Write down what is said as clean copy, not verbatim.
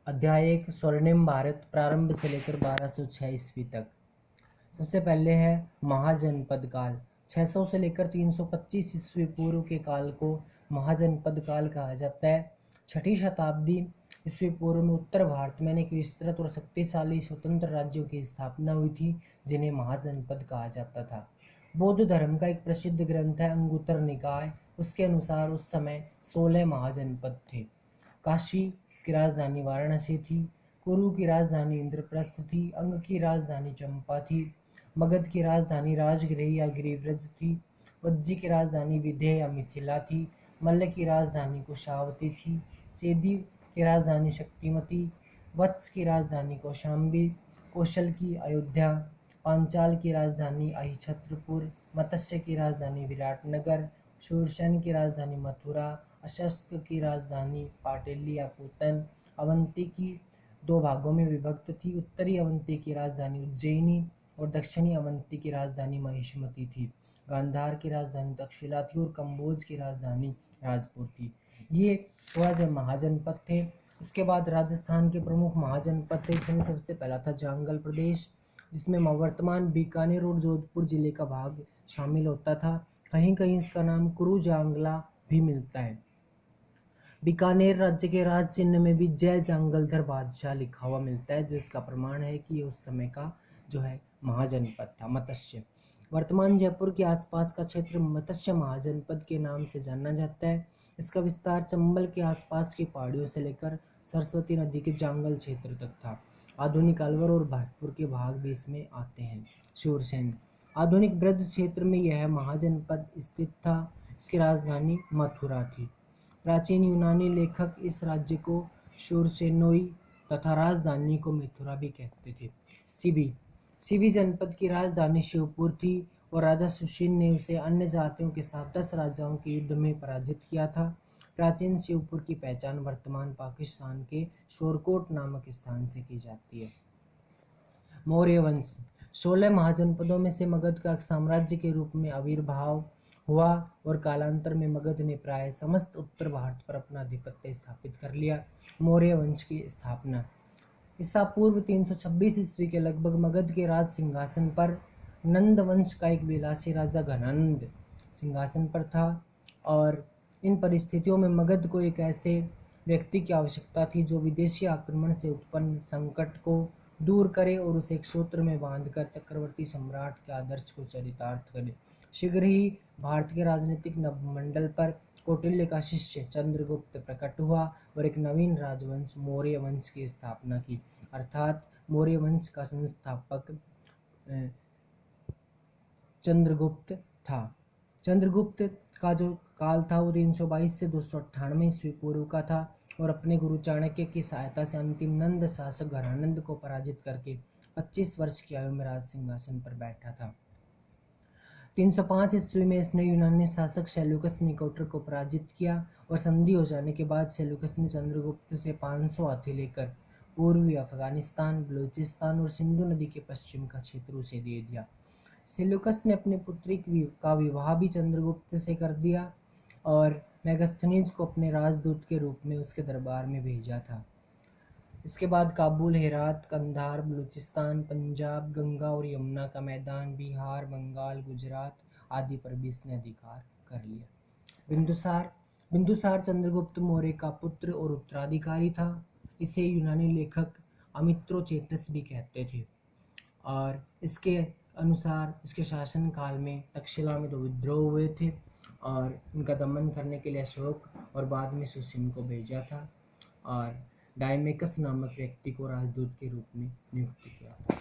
अध्याय 1 स्वर्णिम भारत प्रारंभ से लेकर 1206 ईस्वी तक। सबसे पहले है महाजनपद काल। 600 से लेकर 325 ईस्वी पूर्व के काल को महाजनपद काल कहा जाता है। 6ठी शताब्दी ईस्वी पूर्व में उत्तर भारत में अनेक विस्तृत और शक्तिशाली स्वतंत्र राज्यों की स्थापना हुई थी, जिन्हें महाजनपद कहा जाता था। बौद्ध धर्म का एक प्रसिद्ध ग्रंथ है अंगुत्तर निकाय। उसके अनुसार उस समय 16 महाजनपद थे। काशी इसकी राजधानी वाराणसी थी, कुरु की राजधानी इंद्रप्रस्थ थी, अंग की राजधानी चंपा थी, मगध की राजधानी राजगृह या गिरिव्रज थी, वज्जी की राजधानी विदेह या मिथिला थी, मल्ल की राजधानी कुशावती थी, चेदी की राजधानी शक्तिमती, वत्स की राजधानी कौशाम्बी, कौशल की अयोध्या, पांचाल की राजधानी अहिछत्रपुर, मत्स्य की राजधानी विराटनगर, शूरसेन की राजधानी मथुरा, अशस्क की राजधानी पाटेली या पूतन, अवंती की 2 भागों में विभक्त थी। उत्तरी अवंती की राजधानी उज्जैनी और दक्षिणी अवंती की राजधानी महिष्मती थी। गांधार की राजधानी तक्षशिला थी और कंबोज की राजधानी राजपुर थी। ये 16 महाजनपद थे। इसके बाद राजस्थान के प्रमुख महाजनपद थे। इसमें सबसे पहला था जांगल प्रदेश, जिसमें वर्तमान बीकानेर और जोधपुर जिले का भाग शामिल होता था। कहीं कहीं इसका नाम कुरु जांगला भी मिलता है। बीकानेर राज्य के राज चिन्ह में भी जय जांगलधर बादशाह लिखा हुआ मिलता है, जिसका प्रमाण है कि ये उस समय का जो है महाजनपद था। मत्स्य वर्तमान जयपुर के आसपास का क्षेत्र मत्स्य महाजनपद के नाम से जाना जाता है। इसका विस्तार चंबल के आसपास की पहाड़ियों से लेकर सरस्वती नदी के जांगल क्षेत्र तक था। आधुनिक अलवर और भरतपुर के भाग भी इसमें आते हैं। शूरसेन आधुनिक ब्रज क्षेत्र में यह महाजनपद स्थित था। इसकी राजधानी मथुरा थी। प्राचीन यूनानी लेखक इस राज्य को शूरसेनोई तथा राजधानी को मथुरा भी कहते थे। सिबी जनपद की राजधानी शिवपुर थी और राजा सुशील ने उसे अन्य जातियों के साथ 10 राजाओं के युद्ध में पराजित किया था। प्राचीन शिवपुर की पहचान वर्तमान पाकिस्तान के शोरकोट नामक स्थान से की जाती है। मौर्य वंश 16 महाजनपदों में से मगध का साम्राज्य के रूप में आविर्भाव हुआ और कालांतर में मगध ने प्राय समस्त उत्तर भारत पर अपना आधिपत्य स्थापित कर लिया। मौर्य वंश की स्थापना ईसा पूर्व 326 ईस्वी के लगभग मगध के राज सिंहासन पर नंद वंश का एक विलासी राजा घनानंद सिंहासन पर था, और इन परिस्थितियों में मगध को एक ऐसे व्यक्ति की आवश्यकता थी जो विदेशी आक्रमण से उत्पन्न संकट को दूर करे और उसे एक सूत्र में बांधकर चक्रवर्ती सम्राट के आदर्श को चरितार्थ करे। शीघ्र ही भारत के राजनीतिक नभमंडल पर कौटिल्य का शिष्य चंद्रगुप्त प्रकट हुआ और एक नवीन राजवंश मौर्य वंश की स्थापना की। अर्थात मौर्य वंश का संस्थापक चंद्रगुप्त था। चंद्रगुप्त का जो काल था वो 322 से 298 ईस्वी पूर्व का था और अपने गुरु चाणक्य की सहायता से अंतिम नंद शासक घनानंद को पराजित करके 25 वर्ष की आयु में राज सिंहासन पर बैठा था। 305 ईस्वी में इसने यूनानी शासक सेल्यूकस निकोटर को पराजित किया और संधि हो जाने के बाद सेल्यूकस ने चंद्रगुप्त से 500 हाथी लेकर पूर्वी अफगानिस्तान, बलूचिस्तान और सिंधु नदी के पश्चिम का क्षेत्र उसे दे दिया। सेल्यूकस ने अपनी पुत्री का विवाह भी चंद्रगुप्त से कर दिया और मेगास्थनीज को अपने राजदूत के रूप में उसके दरबार में भेजा था। इसके बाद काबुल, हेरात, कंधार, बलूचिस्तान, पंजाब, गंगा और यमुना का मैदान, बिहार, बंगाल, गुजरात आदि पर भी इसने अधिकार कर लिया। बिंदुसार चंद्रगुप्त मौर्य का पुत्र और उत्तराधिकारी था। इसे यूनानी लेखक अमित्रोचेटस भी कहते थे और इसके अनुसार इसके शासनकाल में तक्षशिला में 2 विद्रोह हुए थे और उनका दमन करने के लिए अशोक और बाद में सुसीम को भेजा था और डायमेकस नामक व्यक्ति को राजदूत के रूप में नियुक्त किया था।